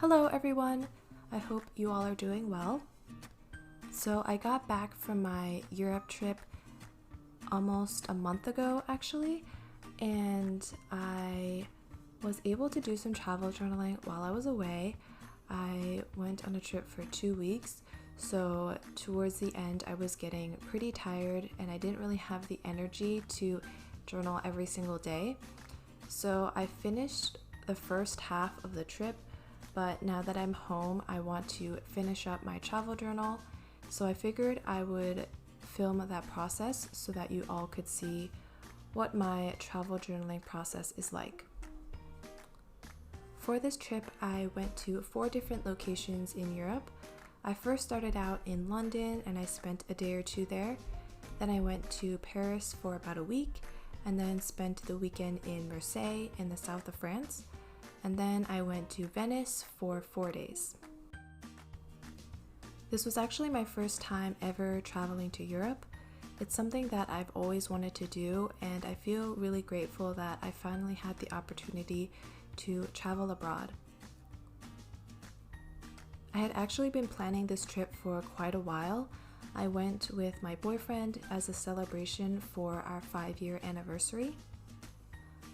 Hello everyone! I hope you all are doing well. So I got back from my Europe trip almost a month ago actually, and I was able to do some travel journaling while I was away. I went on a trip for 2 weeks, so towards the end I was getting pretty tired and I didn't really have the energy to journal every single day. So I finished the first half of the trip, but now that I'm home, I want to finish up my travel journal. So I figured I would film that process so that you all could see what my travel journaling process is like. For this trip, I went to 4 different locations in Europe. I first started out in London and I spent a day or 2 there. Then I went to Paris for about a week and then spent the weekend in Marseille in the south of France. And then I went to Venice for 4 days. This was actually my first time ever traveling to Europe. It's something that I've always wanted to do, and I feel really grateful that I finally had the opportunity to travel abroad. I had actually been planning this trip for quite a while. I went with my boyfriend as a celebration for our 5-year anniversary.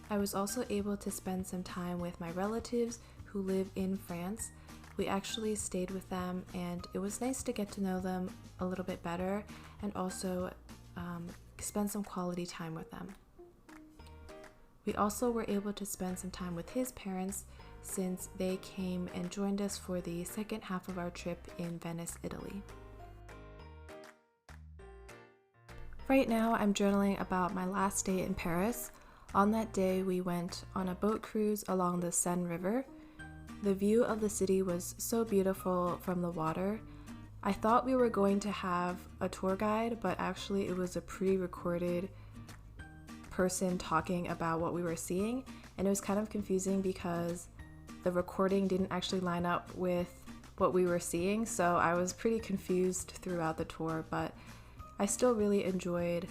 I was also able to spend some time with my relatives who live in France. We actually stayed with them and it was nice to get to know them a little bit better and also spend some quality time with them. We also were able to spend some time with his parents since they came and joined us for the second half of our trip in Venice, Italy. Right now I'm journaling about my last day in Paris. On that day, we went on a boat cruise along the Seine River. The view of the city was so beautiful from the water. I thought we were going to have a tour guide, but actually it was a pre-recorded person talking about what we were seeing, and it was kind of confusing because the recording didn't actually line up with what we were seeing, so I was pretty confused throughout the tour, but I still really enjoyed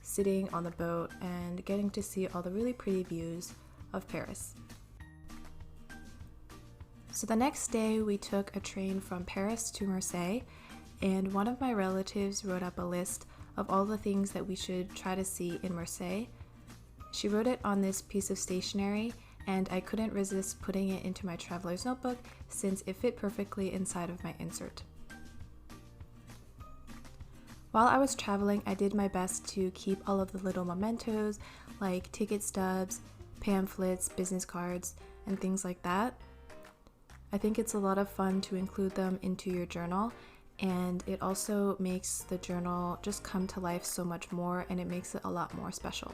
sitting on the boat and getting to see all the really pretty views of Paris. So the next day we took a train from Paris to Marseille, and one of my relatives wrote up a list of all the things that we should try to see in Marseille. She wrote it on this piece of stationery, and I couldn't resist putting it into my traveler's notebook since it fit perfectly inside of my insert. While I was traveling, I did my best to keep all of the little mementos like ticket stubs, pamphlets, business cards, and things like that. I think it's a lot of fun to include them into your journal, and it also makes the journal just come to life so much more, and it makes it a lot more special.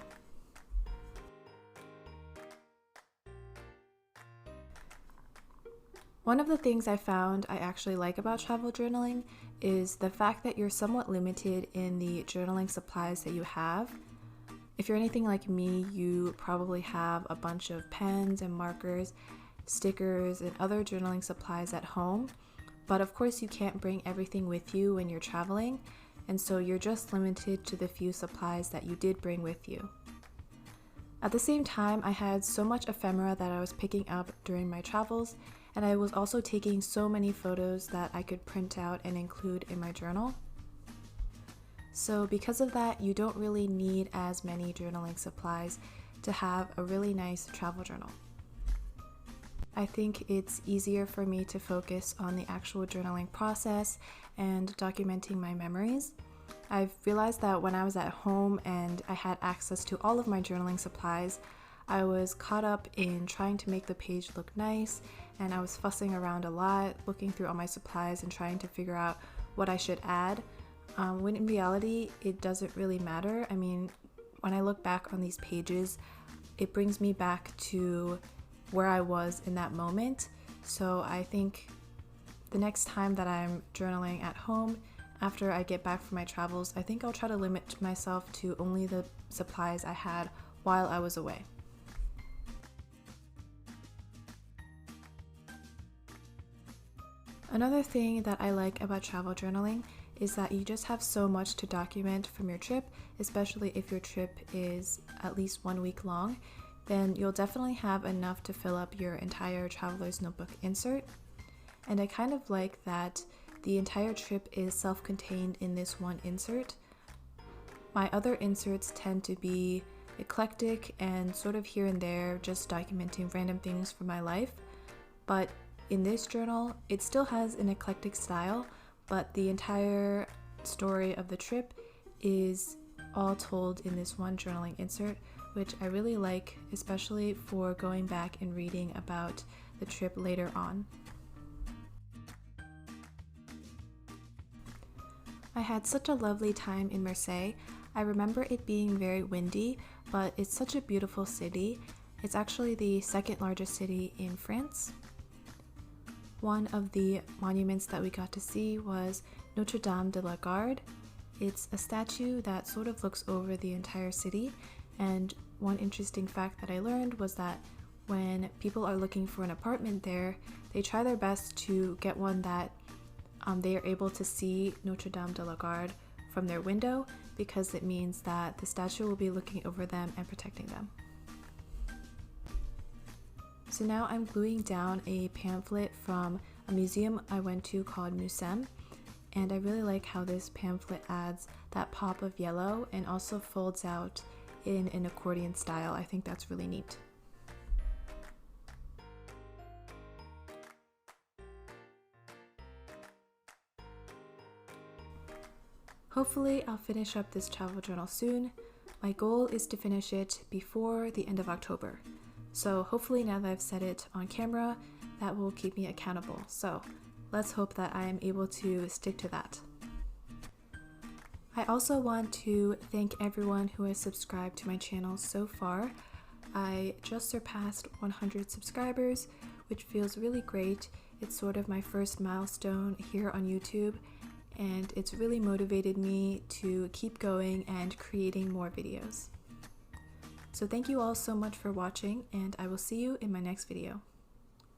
One of the things I found I actually like about travel journaling is the fact that you're somewhat limited in the journaling supplies that you have. If you're anything like me, you probably have a bunch of pens and markers, stickers, and other journaling supplies at home, but of course you can't bring everything with you when you're traveling, and so you're just limited to the few supplies that you did bring with you. At the same time, I had so much ephemera that I was picking up during my travels, and I was also taking so many photos that I could print out and include in my journal. So because of that, you don't really need as many journaling supplies to have a really nice travel journal. I think it's easier for me to focus on the actual journaling process and documenting my memories. I've realized that when I was at home and I had access to all of my journaling supplies, I was caught up in trying to make the page look nice, and I was fussing around a lot, looking through all my supplies and trying to figure out what I should add, when in reality it doesn't really matter. I mean, when I look back on these pages, it brings me back to where I was in that moment. So I think the next time that I'm journaling at home, after I get back from my travels, I think I'll try to limit myself to only the supplies I had while I was away. Another thing that I like about travel journaling is that you just have so much to document from your trip, especially if your trip is at least 1 week long. Then you'll definitely have enough to fill up your entire traveler's notebook insert. and I kind of like that the entire trip is self-contained in this one insert. My other inserts tend to be eclectic and sort of here and there, just documenting random things from my life, but in this journal, it still has an eclectic style, but the entire story of the trip is all told in this one journaling insert, which I really like, especially for going back and reading about the trip later on. I had such a lovely time in Marseille. I remember it being very windy, but it's such a beautiful city. It's actually the second largest city in France. One of the monuments that we got to see was Notre Dame de la Garde. It's a statue that sort of looks over the entire city, and one interesting fact that I learned was that when people are looking for an apartment there, they try their best to get one that they are able to see Notre Dame de la Garde from their window, because it means that the statue will be looking over them and protecting them. So now I'm gluing down a pamphlet from a museum I went to called Musem, and I really like how this pamphlet adds that pop of yellow and also folds out in an accordion style. I think that's really neat. Hopefully I'll finish up this travel journal soon. My goal is to finish it before the end of October. So hopefully now that I've said it on camera, that will keep me accountable. So let's hope that I am able to stick to that. I also want to thank everyone who has subscribed to my channel so far. I just surpassed 100 subscribers, which feels really great. It's sort of my first milestone here on YouTube, and it's really motivated me to keep going and creating more videos. So thank you all so much for watching, and I will see you in my next video.